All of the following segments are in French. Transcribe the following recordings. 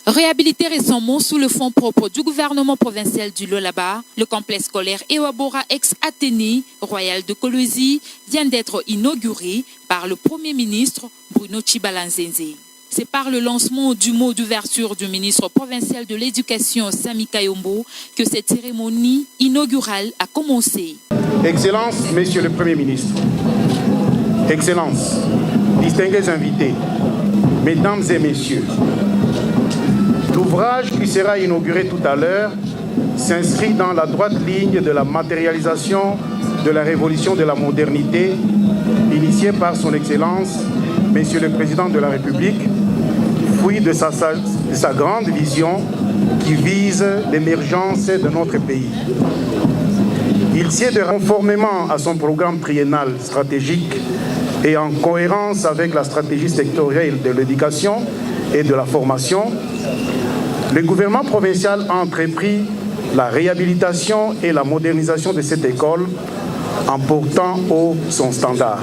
Réhabilité récemment sous le fonds propre du gouvernement provincial du Lualaba, le complexe scolaire Ewabora ex-Athénée Royal de Kolwezi vient d'être inauguré par le Premier ministre Bruno Tshibala-Nzenze. C'est par le lancement du mot d'ouverture du ministre provincial de l'Éducation Sami Kayombo que cette cérémonie inaugurale a commencé. Excellences, Monsieur le Premier ministre, Excellences, distingués invités, Mesdames et Messieurs, l'ouvrage qui sera inauguré tout à l'heure s'inscrit dans la droite ligne de la matérialisation de la révolution de la modernité initiée par son Excellence, Monsieur le Président de la République, fruit de sa grande vision qui vise l'émergence de notre pays. Il sied conformément à son programme triennal stratégique et en cohérence avec la stratégie sectorielle de l'éducation et de la formation, le gouvernement provincial a entrepris la réhabilitation et la modernisation de cette école en portant haut son standard.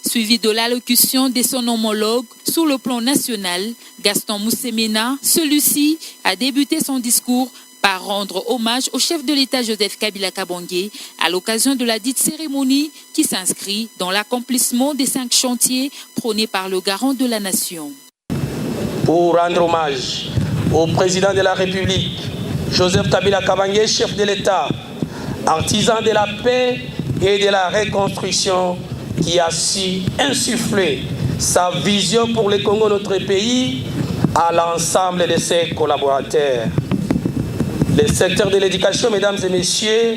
Suivi de l'allocution de son homologue sur le plan national, Gaston Moussemena, celui-ci a débuté son discours par rendre hommage au chef de l'État Joseph Kabila Kabange à l'occasion de la dite cérémonie qui s'inscrit dans l'accomplissement des 5 chantiers prônés par le garant de la nation. Pour rendre hommage au président de la République, Joseph Kabila Kabange, chef de l'État, artisan de la paix et de la reconstruction, qui a su insuffler sa vision pour le Congo, notre pays, à l'ensemble de ses collaborateurs. Le secteur de l'éducation, mesdames et messieurs,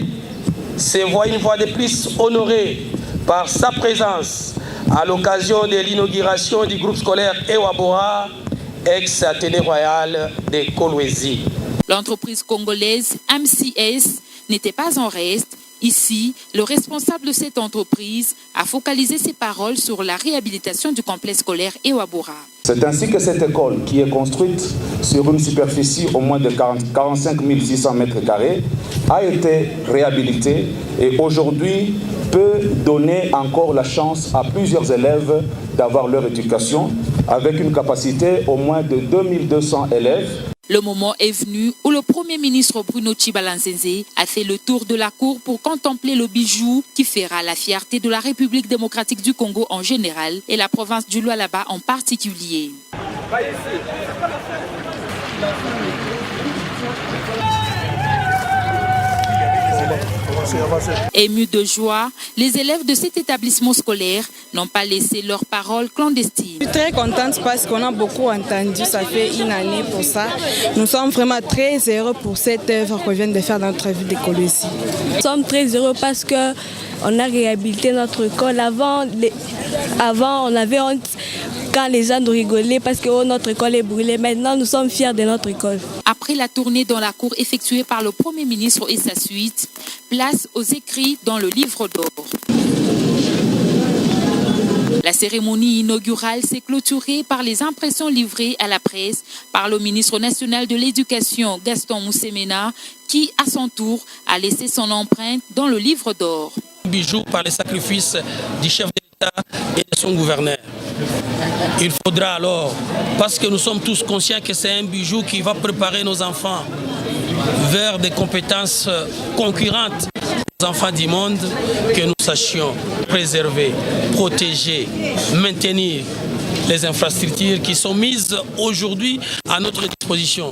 se voit une fois de plus honoré par sa présence à l'occasion de l'inauguration du groupe scolaire Ewabora, ex-Athénée Royal de Kolwezi. L'entreprise congolaise MCS n'était pas en reste. Ici, le responsable de cette entreprise a focalisé ses paroles sur la réhabilitation du complexe scolaire Ewabora. C'est ainsi que cette école, qui est construite sur une superficie au moins de 45 600 mètres carrés, a été réhabilitée et aujourd'hui peut donner encore la chance à plusieurs élèves d'avoir leur éducation avec une capacité au moins de 2200 élèves. Le moment est venu où le Premier ministre Bruno Tshibala-Nzenze a fait le tour de la cour pour contempler le bijou qui fera la fierté de la République démocratique du Congo en général et la province du Lualaba en particulier. Émus de joie, les élèves de cet établissement scolaire n'ont pas laissé leurs paroles clandestines. Je suis très contente parce qu'on a beaucoup entendu, ça fait une année pour ça. Nous sommes vraiment très heureux pour cette œuvre qu'on vient de faire dans notre ville de Kolwezi. Nous sommes très heureux parce qu'on a réhabilité notre école. Avant, on avait honte quand les gens nous rigolaient parce que notre école est brûlée. Maintenant, nous sommes fiers de notre école. Après la tournée dans la cour effectuée par le Premier ministre et sa suite, place aux écrits dans le livre d'or. La cérémonie inaugurale s'est clôturée par les impressions livrées à la presse par le ministre national de l'Éducation, Gaston Moussemena, qui, à son tour, a laissé son empreinte dans le livre d'or. Bijou par les sacrifices du chef de l'État et de son gouverneur. Il faudra alors, parce que nous sommes tous conscients que c'est un bijou qui va préparer nos enfants vers des compétences concurrentes aux enfants du monde, que nous sachions préserver, protéger, maintenir les infrastructures qui sont mises aujourd'hui à notre disposition.